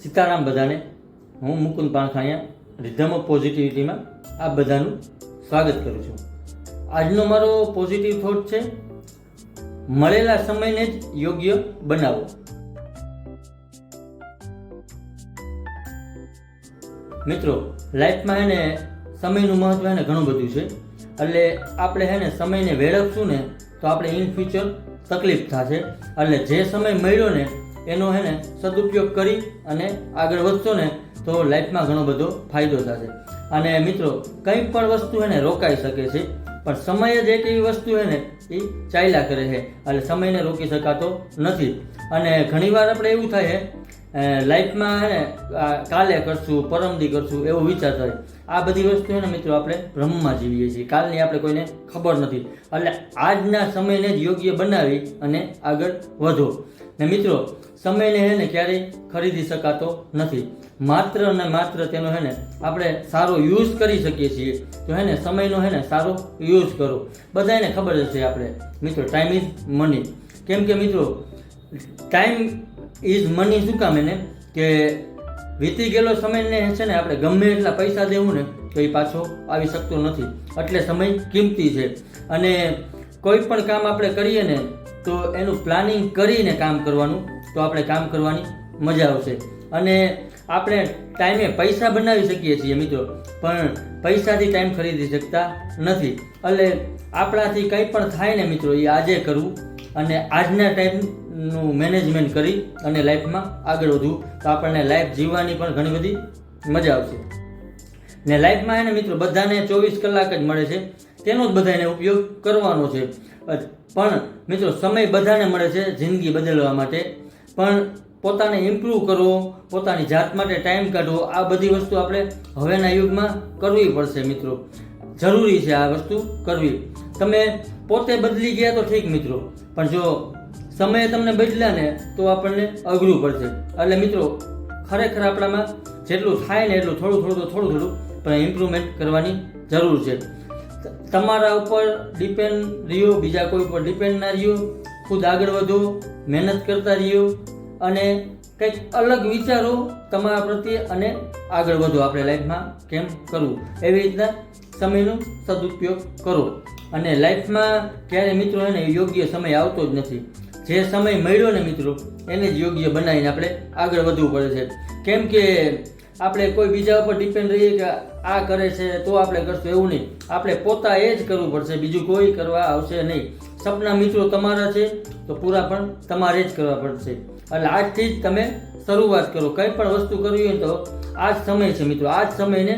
સીતારામ બધાને. હું Mukund પાણખાણીયા rhythm of પોઝિટિવિટીમાં આપ બધાનું સ્વાગત કરું છું. આજનો મારો પોઝિટિવ થોટ છે, મળેલા સમયને જ યોગ્ય બનાવો. મિત્રો, લાઈફમાં હે ને સમયનું મહત્વ હે ને ઘણું બધું છે. એટલે આપણે હે ને સમયને વેડફશું ને તો આપણે ઇન ફ્યુચર તકલીફ થશે. એટલે જે સમય મળ્યો ને એનો હે ને સદુપયોગ કરી અને આગળ વધશો ને તો લાઈફમાં ઘણો બધો ફાયદો થશે. અને મિત્રો, કંઈ પણ વસ્તુ હે ને રોકાઈ શકે છે, પણ સમય જ એક એવી વસ્તુ હે ને એ ચાલ્યા કરે છે. એટલે સમયને રોકી શકાતો નથી. અને ઘણીવાર આપણે એવું થાય લાઈફમાં હે ને કાલે કરશું, પરમદી કરશું એવું વિચાર થાય. આ બધી વસ્તુ હે ને મિત્રો આપણે ભ્રમમાં જીવીએ છીએ. કાલની આપણે કોઈને ખબર નથી. એટલે આજના સમયને જ યોગ્ય બનાવી અને આગળ વધો. ને મિત્રો, સમયને હે ને ક્યારેય ખરીદી શકાતો નથી. માત્ર ને માત્ર તેનો હે ને આપણે સારો યુઝ કરી શકીએ છીએ. તો હે ને સમયનો હે ને સારો યુઝ કરો. બધાને ખબર જ છે આપણે મિત્રો, ટાઈમ ઇઝ મની. કેમ કે મિત્રો, ટાઈમ ઇઝ મની શું કામ એને કે વીતી ગયેલો સમયને છે ને આપણે ગમે એટલા પૈસા દેવું ને તો એ પાછો આવી શકતો નથી. એટલે સમય કિંમતી છે. અને કોઈ પણ કામ આપણે કરીએ ને તો એનું પ્લાનિંગ કરીને કામ કરવાનું, તો આપણે કામ કરવાની મજા આવશે. અને આપણે ટાઈમે પૈસા બનાવી શકીએ છીએ મિત્રો, પણ પૈસાથી ટાઈમ ખરીદી શકતા નથી. એટલે આપણાથી કંઈ પણ થાય ને મિત્રો એ આજે કરવું અને આજના ટાઈમનું મેનેજમેન્ટ કરી અને લાઈફમાં આગળ વધવું, તો આપણને લાઈફ જીવવાની પણ ઘણી બધી મજા આવશે. ને લાઈફમાં એને મિત્રો બધાને 24 કલાક જ મળે છે, તેનો જ બધાને ઉપયોગ કરવાનો છે. પણ મિત્રો, સમય બધાને મળે છે જિંદગી બદલવા માટે, પણ પોતાને ઇમ્પ્રૂવ કરવો, પોતાની જાત માટે ટાઈમ કાઢવો, આ બધી વસ્તુ આપણે હવેના યુગમાં કરવી પડશે મિત્રો. જરૂરી છે આ વસ્તુ કરવી. તમે પોતે બદલી ગયા તો ઠીક મિત્રો, પણ જો સમય તમને બદલ્યા ને તો આપણને અઘરું પડશે. એટલે મિત્રો, ખરેખર આપણામાં જેટલું થાય ને એટલું થોડું પણ ઇમ્પ્રુવમેન્ટ કરવાની જરૂર છે. તમારા ઉપર ડિપેન્ડ રહ્યો, બીજા કોઈ ઉપર ડિપેન્ડ ના રહ્યો, ખુદ આગળ વધો, મહેનત કરતા રહ્યો અને કંઈક અલગ વિચારો તમારા પ્રત્યે અને આગળ વધો. આપણે લાઈફમાં કેમ કરવું એવી રીતના સમયનો સદુપયોગ કરો. અને લાઈફમાં ક્યારે મિત્રો એને યોગ્ય સમય આવતો જ નથી. જે સમય મળ્યો ને મિત્રો એને જ યોગ્ય બનાવીને આપણે આગળ વધવું પડે છે. કેમ કે આપણે કોઈ બીજા ઉપર ડિપેન્ડ રહીએ કે આ કરે છે તો આપણે કરશું, એવું નહીં. આપણે પોતાએ જ કરવું પડશે, બીજું કોઈ કરવા આવશે નહીં. સપના મિત્રો તમારા છે તો પૂરા પણ તમારે જ કરવા પડશે. એટલે આજથી જ તમે શરૂઆત કરો. કંઈ પણ વસ્તુ કરવી હોય તો આ જ સમય છે મિત્રો. આ જ સમયને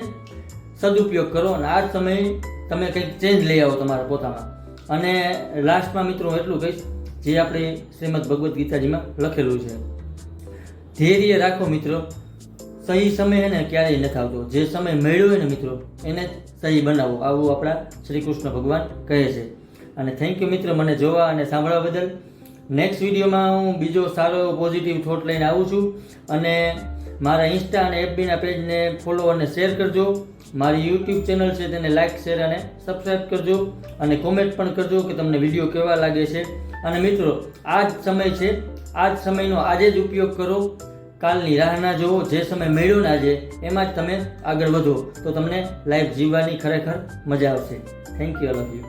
સદુપયોગ કરો અને આ જ સમયે તમે કંઈક ચેન્જ લઈ આવો તમારા પોતામાં. અને લાસ્ટમાં મિત્રો હું એટલું કહીશ, જે આપણે શ્રીમદ ભગવદ્ ગીતાજીમાં લખેલું છે, ધૈર્ય રાખો મિત્રો, સહી સમય એને ક્યારેય નથી આવતો. જે સમય મળ્યો હોય ને મિત્રો એને સહી બનાવો, આવું આપણા શ્રી કૃષ્ણ ભગવાન કહે છે. અને થેન્ક યુ મિત્રો મને જોવા અને સાંભળવા બદલ. નેક્સ્ટ વિડીયોમાં હું બીજો સારો પોઝિટિવ થોટ લઈને આવું છું. અને મારા ઇન્સ્ટા અને એફબીના પેજને ફોલો અને શેર કરજો. મારી યુટ્યુબ ચેનલ છે તેને લાઇક, શેર અને સબસ્ક્રાઈબ કરજો. અને કોમેન્ટ પણ કરજો કે તમને વિડીયો કેવા લાગે છે. અને મિત્રો, આ જ સમય છે, આ જ સમયનો આજે જ ઉપયોગ કરો. કાલની રાહ ના જોવો. જે સમય મળ્યો ને આજે એમાં જ તમે આગળ વધો, તો તમને લાઈફ જીવવાની ખરેખર મજા આવશે. Thank you, all of you.